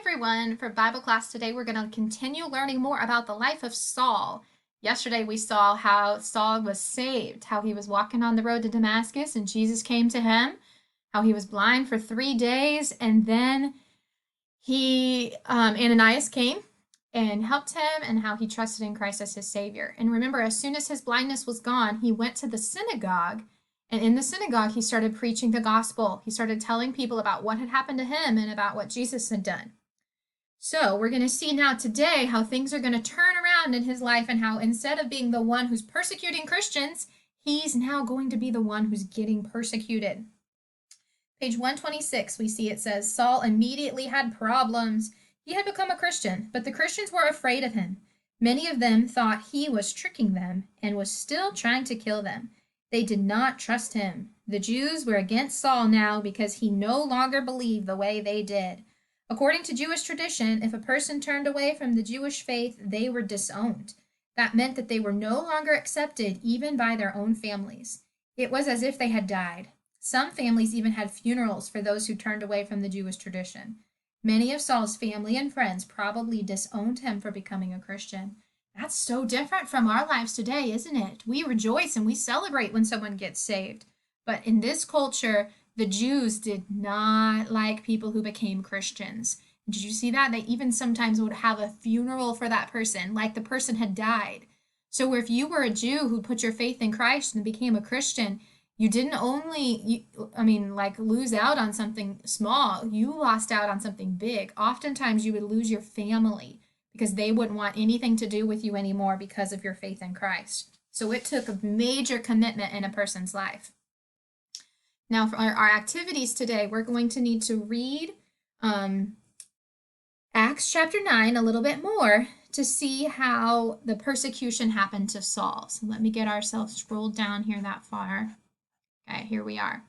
everyone. For Bible class today, we're going to continue learning more about the life of Saul. Yesterday, we saw how Saul was saved, how he was walking on the road to Damascus and Jesus came to him, how he was blind for 3 days, and then Ananias came and helped him, and how he trusted in Christ as his Savior. And remember, as soon as his blindness was gone, he went to the synagogue, and in the synagogue, he started preaching the gospel. He started telling people about what had happened to him and about what Jesus had done. So we're going to see now today how things are going to turn around in his life, and how instead of being the one who's persecuting Christians, he's now going to be the one who's getting persecuted. Page 126, we see it says, Saul immediately had problems. He had become a Christian, but the Christians were afraid of him. Many of them thought he was tricking them and was still trying to kill them. They did not trust him. The Jews were against Saul now because he no longer believed the way they did. According to Jewish tradition, if a person turned away from the Jewish faith, they were disowned. That meant that they were no longer accepted even by their own families. It was as if they had died. Some families even had funerals for those who turned away from the Jewish tradition. Many of Saul's family and friends probably disowned him for becoming a Christian. That's so different from our lives today, isn't it? We rejoice and we celebrate when someone gets saved. But in this culture, the Jews did not like people who became Christians. Did you see that? They even sometimes would have a funeral for that person, like the person had died. So if you were a Jew who put your faith in Christ and became a Christian, you didn't only, lose out on something small, you lost out on something big. Oftentimes you would lose your family because they wouldn't want anything to do with you anymore because of your faith in Christ. So it took a major commitment in a person's life. Now, for our activities today, we're going to need to read Acts chapter 9 a little bit more to see how the persecution happened to Saul. So let me get ourselves scrolled down here that far. Okay, here we are.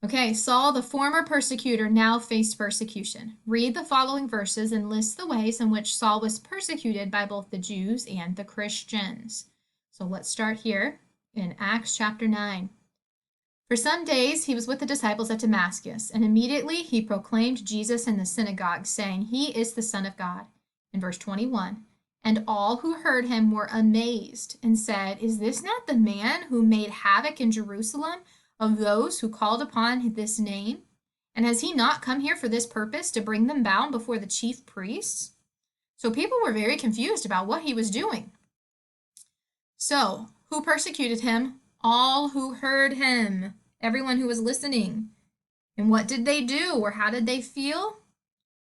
Okay, Saul, the former persecutor, now faced persecution. Read the following verses and list the ways in which Saul was persecuted by both the Jews and the Christians. So let's start here in Acts chapter 9. For some days he was with the disciples at Damascus, and immediately he proclaimed Jesus in the synagogue, saying, "He is the Son of God." In verse 21, and all who heard him were amazed and said, "Is this not the man who made havoc in Jerusalem of those who called upon this name? And has he not come here for this purpose, to bring them bound before the chief priests?" So people were very confused about what he was doing. So, who persecuted him? All who heard him, everyone who was listening. And what did they do, or how did they feel?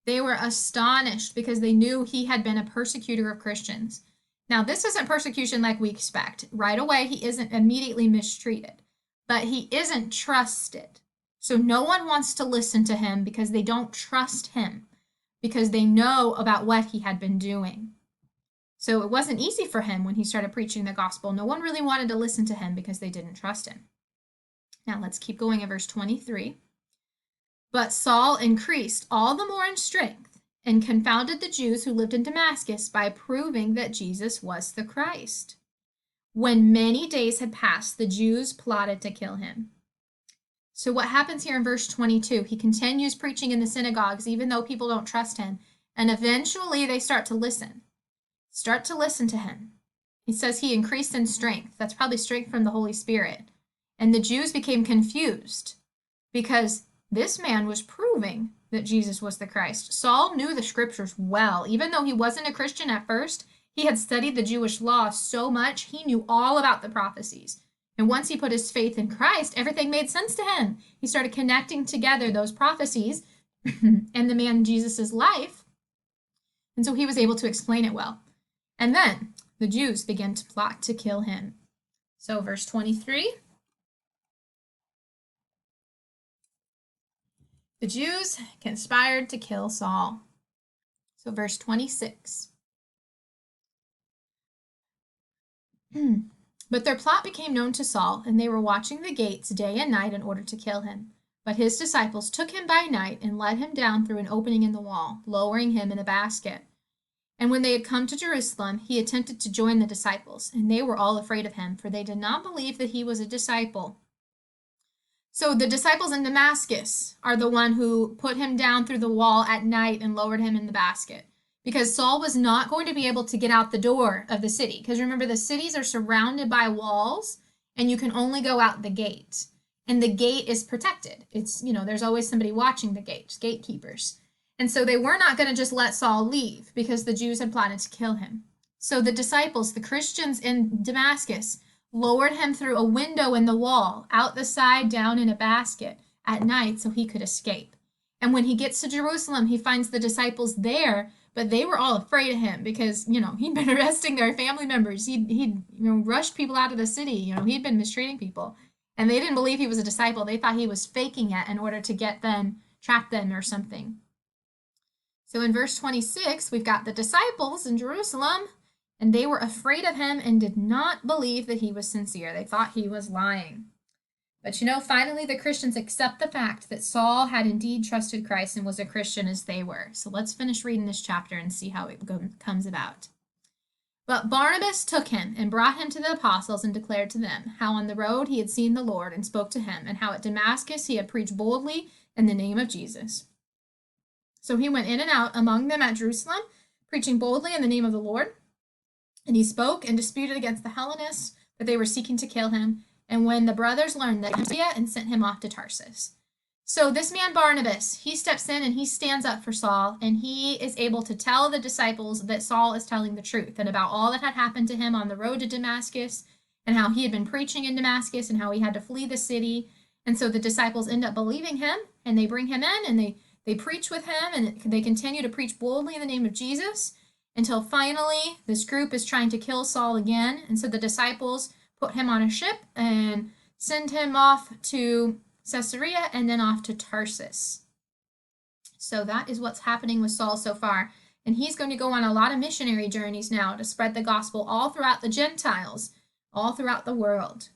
They were astonished because they knew he had been a persecutor of Christians. Now, this isn't persecution like we expect. Right away, he isn't immediately mistreated, but he isn't trusted. So no one wants to listen to him because they don't trust him, because they know about what he had been doing. So it wasn't easy for him when he started preaching the gospel. No one really wanted to listen to him because they didn't trust him. Now let's keep going at verse 23. But Saul increased all the more in strength and confounded the Jews who lived in Damascus by proving that Jesus was the Christ. When many days had passed, the Jews plotted to kill him. So what happens here in verse 22? He continues preaching in the synagogues even though people don't trust him, and eventually they start to listen to him. He says he increased in strength. That's probably strength from the Holy Spirit. And the Jews became confused because this man was proving that Jesus was the Christ. Saul knew the scriptures well. Even though he wasn't a Christian at first, he had studied the Jewish law so much, he knew all about the prophecies. And once he put his faith in Christ, everything made sense to him. He started connecting together those prophecies and the man Jesus' life. And so he was able to explain it well. And then the Jews began to plot to kill him. So verse 23. The Jews conspired to kill Saul. So verse 26. But their plot became known to Saul, and they were watching the gates day and night in order to kill him. But his disciples took him by night and let him down through an opening in the wall, lowering him in a basket. And when they had come to Jerusalem, he attempted to join the disciples, and they were all afraid of him, for they did not believe that he was a disciple. So the disciples in Damascus are the one who put him down through the wall at night and lowered him in the basket. Because Saul was not going to be able to get out the door of the city. Because remember, the cities are surrounded by walls, and you can only go out the gate. And the gate is protected. It's, there's always somebody watching the gate, gatekeepers. And so they were not going to just let Saul leave because the Jews had plotted to kill him. So the disciples, the Christians in Damascus, lowered him through a window in the wall, out the side, down in a basket at night so he could escape. And when he gets to Jerusalem, he finds the disciples there, but they were all afraid of him because, he'd been arresting their family members. He'd rushed people out of the city. He'd been mistreating people. And they didn't believe he was a disciple. They thought he was faking it in order to get them, trap them or something. So in verse 26, we've got the disciples in Jerusalem, and they were afraid of him and did not believe that he was sincere. They thought he was lying. But finally the Christians accept the fact that Saul had indeed trusted Christ and was a Christian as they were. So let's finish reading this chapter and see how it comes about. But Barnabas took him and brought him to the apostles and declared to them how on the road he had seen the Lord and spoke to him, and how at Damascus he had preached boldly in the name of Jesus. So he went in and out among them at Jerusalem, preaching boldly in the name of the Lord. And he spoke and disputed against the Hellenists, that they were seeking to kill him. And when the brothers learned that, and sent him off to Tarsus. So this man Barnabas, he steps in and he stands up for Saul, and he is able to tell the disciples that Saul is telling the truth and about all that had happened to him on the road to Damascus, and how he had been preaching in Damascus and how he had to flee the city. And so the disciples end up believing him, and they bring him in and they preach with him, and they continue to preach boldly in the name of Jesus until finally this group is trying to kill Saul again. And so the disciples put him on a ship and send him off to Caesarea and then off to Tarsus. So that is what's happening with Saul so far. And he's going to go on a lot of missionary journeys now to spread the gospel all throughout the Gentiles, all throughout the world.